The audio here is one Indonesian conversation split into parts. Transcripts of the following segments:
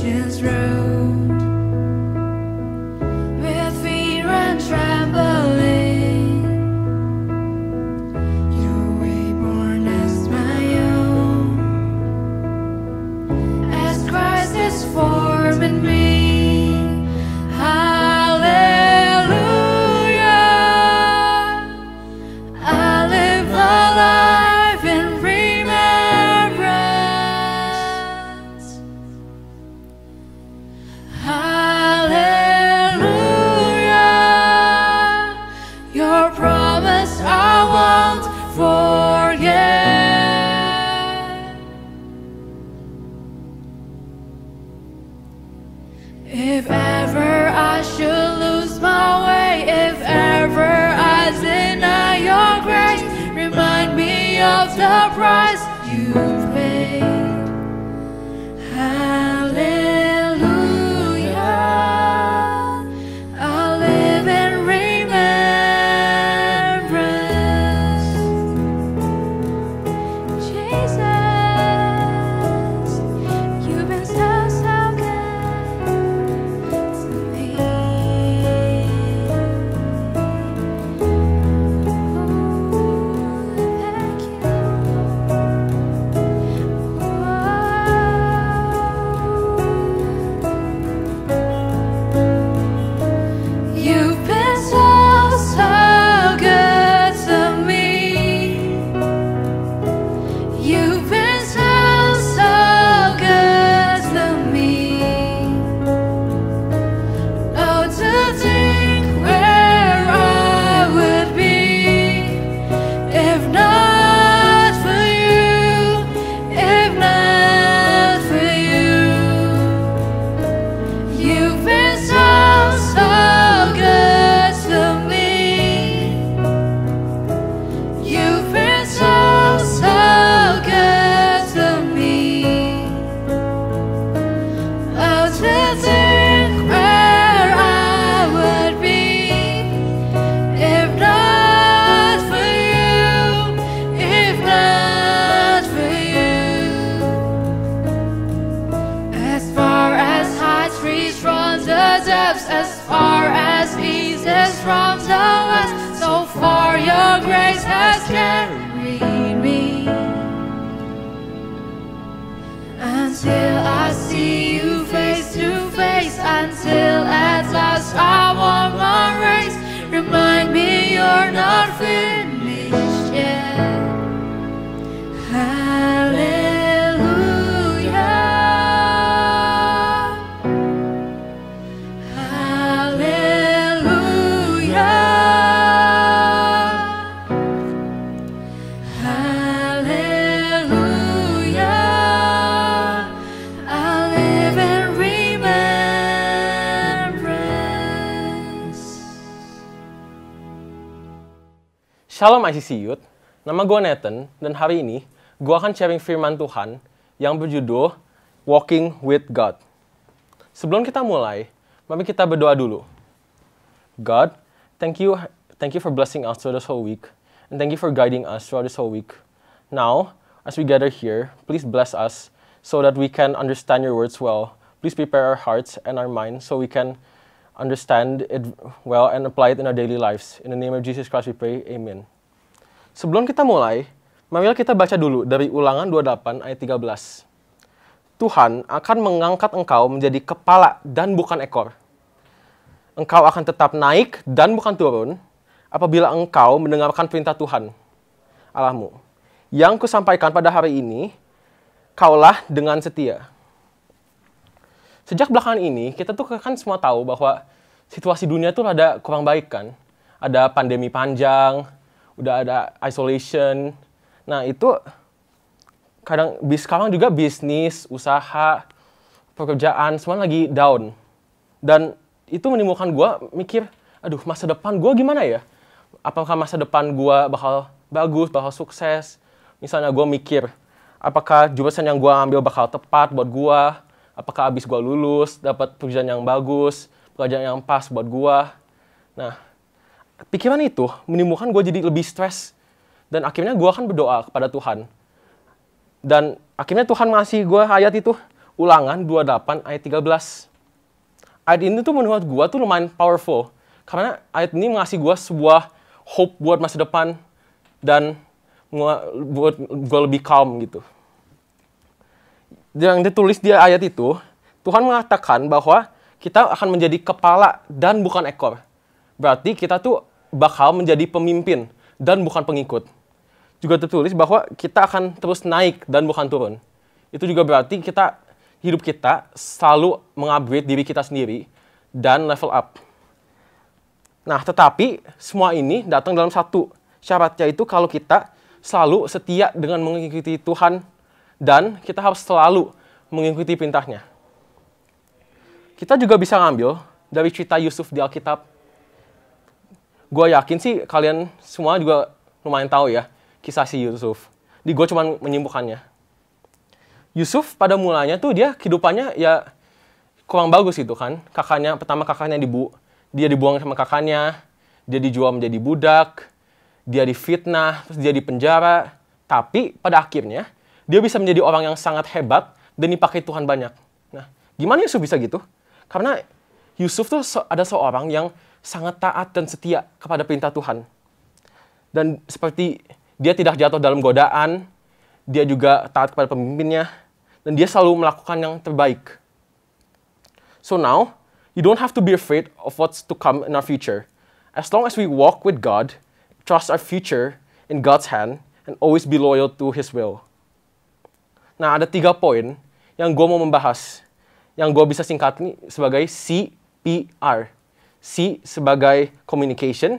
Damascus road, with fear and trembling, you were born as my own, as Christ is formed in me. Hallelujah, I live a life in remembrance. Hallelujah, your promise I won't forget. If ever I should lose my way, if ever I deny your grace, remind me of the price you've paid. Hallelujah, I live in remembrance. Jesus, you've been so, so good to me. Ooh, thank you. You've been so, so good to me. You've been so, so good to me. Oh, to think where I would be if not for you, if not for you. You've been so, so good to me. You've been so, so good to me. Oh, to think where I would be if not for you, if not for you. As far as heights reach from the depths, as far as east is from the west, so far your grace has carried me. Until I see you face to face, until at last I won my race, remind me you're not finished yet. Hallelujah, hallelujah, hallelujah, I live in remembrance. Shalom ICC Youth, nama gue Nathan, dan hari ini gue akan sharing firman Tuhan yang berjudul Walking with God. Sebelum kita mulai, mari kita berdoa dulu. God, thank you for blessing us through this whole week, and thank you for guiding us throughout this whole week. Now, as we gather here, please bless us so that we can understand your words well. Please prepare our hearts and our minds so we can understand it well and apply it in our daily lives. In the name of Jesus Christ we pray, amen. Sebelum kita mulai, marilah kita baca dulu dari Ulangan 28 ayat 13. Tuhan akan mengangkat engkau menjadi kepala dan bukan ekor. Engkau akan tetap naik dan bukan turun apabila engkau mendengarkan perintah Tuhan Allahmu. Yang kusampaikan pada hari ini, kaulah dengan setia. Sejak belakangan ini, kita tuh kan semua tahu bahwa situasi dunia tuh ada kurang baik kan. Ada pandemi panjang, udah ada isolation. Nah itu sekarang juga bisnis, usaha, pekerjaan, semua lagi down. Dan itu menimbulkan gue mikir, aduh masa depan gue gimana ya? Apakah masa depan gue bakal bagus, bakal sukses? Misalnya gue mikir, apakah jurusan yang gue ambil bakal tepat buat gue? Apakah abis gue lulus, dapat pekerjaan yang bagus, pekerjaan yang pas buat gue? Nah, pikiran itu menimbulkan gue jadi lebih stres. Dan akhirnya gue akan berdoa kepada Tuhan. Dan akhirnya Tuhan ngasih gue ayat itu, Ulangan 28 ayat 13. Ayat ini tuh menurut gue tuh lumayan powerful. Karena ayat ini ngasih gue sebuah hope buat masa depan dan buat gue lebih calm gitu. Yang ditulis di ayat itu, Tuhan mengatakan bahwa kita akan menjadi kepala dan bukan ekor. Berarti kita tuh bakal menjadi pemimpin dan bukan pengikut. Juga tertulis bahwa kita akan terus naik dan bukan turun. Itu juga berarti hidup kita selalu mengupgrade diri kita sendiri dan level up. Nah, tetapi semua ini datang dalam satu syarat, yaitu kalau kita selalu setia dengan mengikuti Tuhan dan kita harus selalu mengikuti perintahnya. Kita juga bisa ngambil dari cerita Yusuf di Alkitab. Gue yakin sih kalian semua juga lumayan tahu ya kisah si Yusuf. Gue cuma menyimpulkannya. Yusuf pada mulanya tuh dia kehidupannya ya kurang bagus gitu kan. Kakaknya dia dibuang sama kakaknya, dia dijual menjadi budak, dia difitnah, terus dia dipenjara. Tapi pada akhirnya dia bisa menjadi orang yang sangat hebat dan dipakai Tuhan banyak. Nah, gimana Yusuf bisa gitu? Karena Yusuf tuh ada seorang yang sangat taat dan setia kepada perintah Tuhan. Dan seperti dia tidak jatuh dalam godaan, dia juga taat kepada pemimpinnya, dan dia selalu melakukan yang terbaik. So now, you don't have to be afraid of what's to come in our future. As long as we walk with God, trust our future in God's hand, and always be loyal to His will. Nah, ada 3 poin yang gue mau membahas, yang gue bisa singkat nih sebagai CPR. C sebagai communication,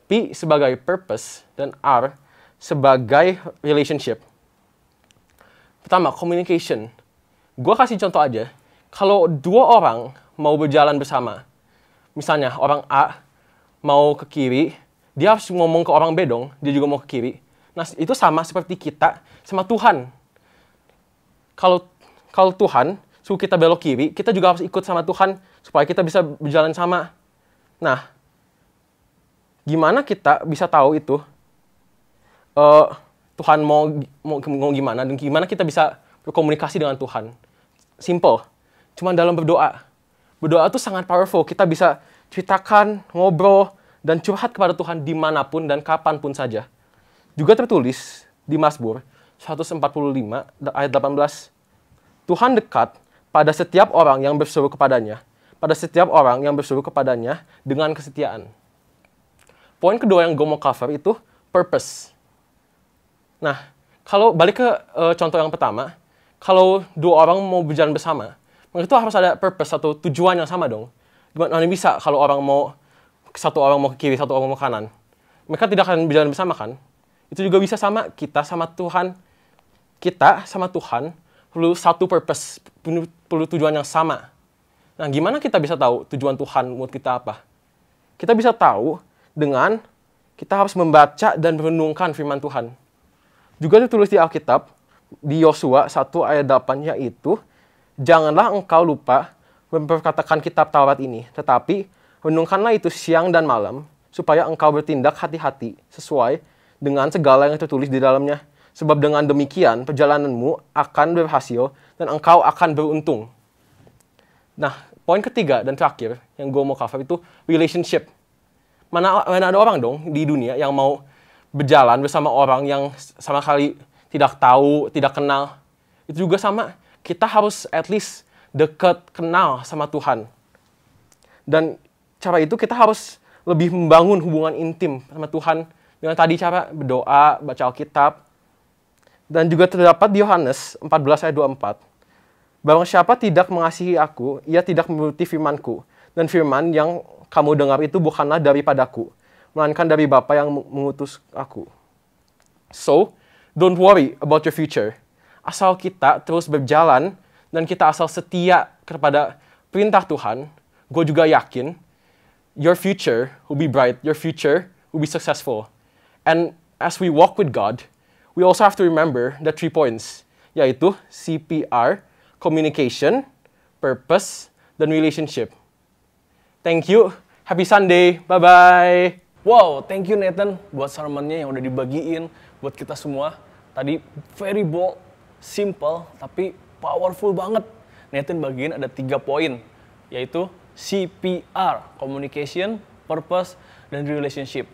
P sebagai purpose, dan R sebagai relationship. Pertama, communication. Gue kasih contoh aja. Kalau 2 orang mau berjalan bersama, misalnya orang A mau ke kiri, dia harus ngomong ke orang B dong, dia juga mau ke kiri. Nah, itu sama seperti kita sama Tuhan. Kalau Tuhan suruh kita belok kiri, kita juga harus ikut sama Tuhan supaya kita bisa berjalan sama. Nah, gimana kita bisa tahu itu? Tuhan mau gimana dan gimana kita bisa berkomunikasi dengan Tuhan? Simple. Cuma dalam berdoa. Berdoa itu sangat powerful. Kita bisa ceritakan, ngobrol, dan curhat kepada Tuhan dimanapun dan kapanpun saja. Juga tertulis di Mazmur 145 ayat 18. Tuhan dekat pada setiap orang yang berseru kepadanya. Pada setiap orang yang berseru kepadanya dengan kesetiaan. Poin kedua yang gue mau cover itu purpose. Nah, kalau balik ke contoh yang pertama, kalau 2 orang mau berjalan bersama, maka itu harus ada purpose atau tujuan yang sama dong. Gimana bisa kalau satu orang mau ke kiri, satu orang mau ke kanan? Mereka tidak akan berjalan bersama kan? Itu juga bisa sama kita sama Tuhan. Kita sama Tuhan perlu satu purpose, perlu tujuan yang sama. Nah, gimana kita bisa tahu tujuan Tuhan buat kita apa? Kita bisa tahu dengan kita harus membaca dan merenungkan firman Tuhan. Juga ditulis di Alkitab, di Yosua 1 ayat 8, yaitu, janganlah engkau lupa memperkatakan kitab Taurat ini, tetapi renungkanlah itu siang dan malam, supaya engkau bertindak hati-hati sesuai dengan segala yang tertulis di dalamnya. Sebab dengan demikian, perjalananmu akan berhasil dan engkau akan beruntung. Nah, poin ketiga dan terakhir yang gue mau cover itu relationship. Mana ada orang dong di dunia yang mau berjalan bersama orang yang sama sekali tidak tahu, tidak kenal. Itu juga sama, kita harus at least dekat, kenal sama Tuhan. Dan cara itu kita harus lebih membangun hubungan intim sama Tuhan dengan tadi cara berdoa, baca Alkitab. Dan juga terdapat di Yohanes 14 ayat 24. Barang siapa tidak mengasihi aku, ia tidak menuruti firman-Ku. Dan firman yang kamu dengar itu bukanlah daripadaku, melainkan dari Bapa yang mengutus aku. So, don't worry about your future. Asal kita terus berjalan dan kita asal setia kepada perintah Tuhan, gue juga yakin your future will be bright, your future will be successful. And as we walk with God, we also have to remember the 3 points, yaitu CPR, communication, purpose, dan relationship. Thank you. Happy Sunday. Bye-bye. Wow, thank you Nathan buat sermonnya yang udah dibagiin buat kita semua. Tadi very bold, simple, tapi powerful banget. Nathan bagiin ada 3 poin, yaitu CPR, Communication, Purpose, dan Relationship.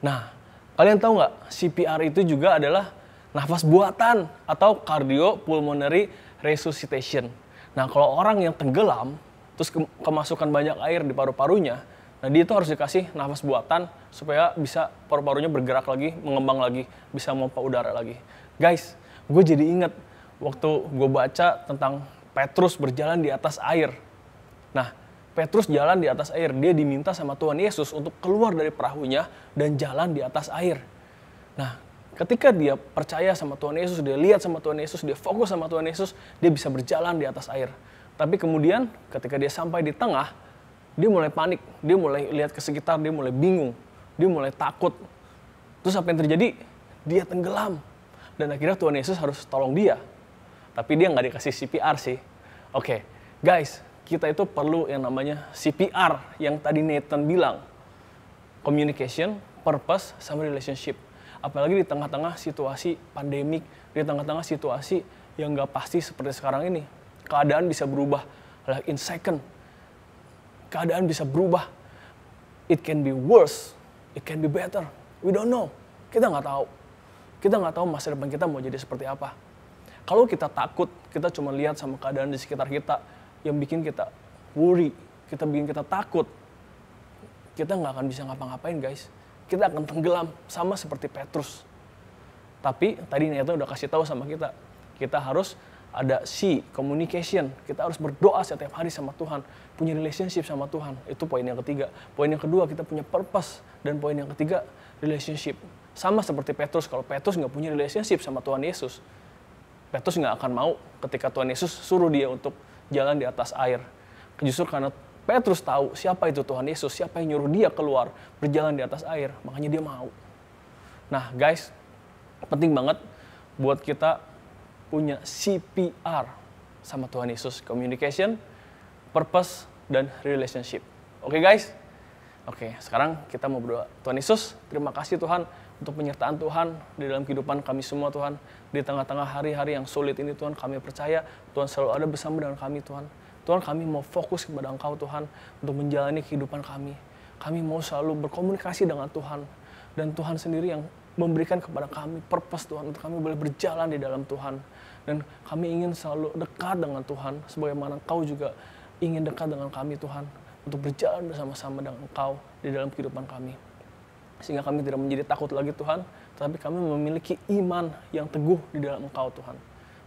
Nah, kalian tahu nggak, CPR itu juga adalah nafas buatan atau Cardiopulmonary Resuscitation. Nah, kalau orang yang tenggelam, terus kemasukan banyak air di paru-parunya, nah dia itu harus dikasih nafas buatan supaya bisa paru-parunya bergerak lagi, mengembang lagi, bisa memompa udara lagi. Guys, gue jadi inget waktu gue baca tentang Petrus berjalan di atas air. Nah, Petrus jalan di atas air, dia diminta sama Tuhan Yesus untuk keluar dari perahunya dan jalan di atas air. Nah, ketika dia percaya sama Tuhan Yesus, dia lihat sama Tuhan Yesus, dia fokus sama Tuhan Yesus, dia bisa berjalan di atas air. Tapi kemudian ketika dia sampai di tengah, dia mulai panik, dia mulai lihat ke sekitar, dia mulai bingung, dia mulai takut. Terus apa yang terjadi? Dia tenggelam. Dan akhirnya Tuhan Yesus harus tolong dia. Tapi dia nggak dikasih CPR sih. Oke, guys, kita itu perlu yang namanya CPR yang tadi Nathan bilang. Communication, purpose, sama relationship. Apalagi di tengah-tengah situasi pandemik, di tengah-tengah situasi yang nggak pasti seperti sekarang ini. Keadaan bisa berubah like in second. Keadaan bisa berubah. It can be worse, it can be better. We don't know. Kita nggak tahu. Kita nggak tahu masa depan kita mau jadi seperti apa. Kalau kita takut, kita cuma lihat sama keadaan di sekitar kita yang bikin kita worry, kita bikin kita takut. Kita nggak akan bisa ngapa-ngapain, guys. Kita akan tenggelam sama seperti Petrus. Tapi tadi Nathan udah kasih tahu sama kita, kita harus ada communication. Kita harus berdoa setiap hari sama Tuhan, punya relationship sama Tuhan. Itu poin yang ketiga. Poin yang kedua, kita punya purpose. Dan poin yang ketiga, relationship. Sama seperti Petrus, kalau Petrus nggak punya relationship sama Tuhan Yesus, Petrus nggak akan mau ketika Tuhan Yesus suruh dia untuk jalan di atas air. Justru karena Petrus tahu siapa itu Tuhan Yesus, siapa yang nyuruh dia keluar berjalan di atas air, makanya dia mau. Nah guys, penting banget buat kita punya CPR sama Tuhan Yesus. Communication, purpose, dan relationship. Oke guys? Oke, sekarang kita mau berdoa. Tuhan Yesus, terima kasih Tuhan untuk penyertaan Tuhan di dalam kehidupan kami semua Tuhan. Di tengah-tengah hari-hari yang sulit ini Tuhan, kami percaya Tuhan selalu ada bersama dengan kami Tuhan. Tuhan, kami mau fokus kepada Engkau Tuhan untuk menjalani kehidupan kami. Kami mau selalu berkomunikasi dengan Tuhan. Dan Tuhan sendiri yang memberikan kepada kami purpose Tuhan, untuk kami boleh berjalan di dalam Tuhan. Dan kami ingin selalu dekat dengan Tuhan, sebagaimana Engkau juga ingin dekat dengan kami Tuhan, untuk berjalan bersama-sama dengan Engkau di dalam kehidupan kami. Sehingga kami tidak menjadi takut lagi Tuhan, tetapi kami memiliki iman yang teguh di dalam Engkau Tuhan.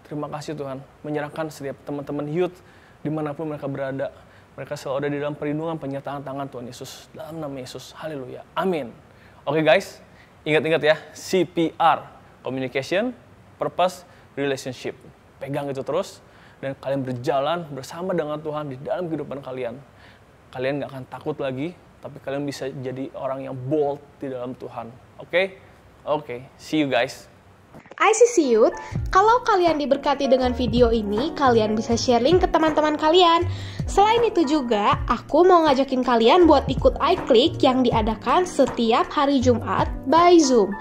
Terima kasih Tuhan, menyerahkan setiap teman-teman youth dimanapun mereka berada. Mereka selalu ada di dalam perlindungan penyertaan tangan Tuhan Yesus. Dalam nama Yesus, haleluya, amin. Oke guys, ingat-ingat ya, CPR, communication, purpose, relationship. Pegang itu terus, dan kalian berjalan bersama dengan Tuhan di dalam kehidupan kalian. Kalian gak akan takut lagi, tapi kalian bisa jadi orang yang bold di dalam Tuhan. Oke? Oke, see you guys. ICC Youth, kalau kalian diberkati dengan video ini, kalian bisa share link ke teman-teman kalian. Selain itu juga, aku mau ngajakin kalian buat ikut iClick yang diadakan setiap hari Jumat by Zoom.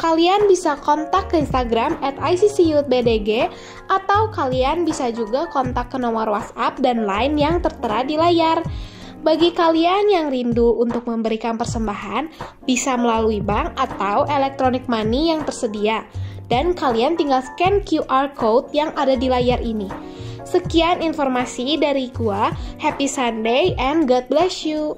Kalian bisa kontak ke Instagram @ICCYouthBDG, atau kalian bisa juga kontak ke nomor WhatsApp dan Line yang tertera di layar. Bagi kalian yang rindu untuk memberikan persembahan, bisa melalui bank atau electronic money yang tersedia. Dan kalian tinggal scan QR code yang ada di layar ini. Sekian informasi dari gua. Happy Sunday and God bless you.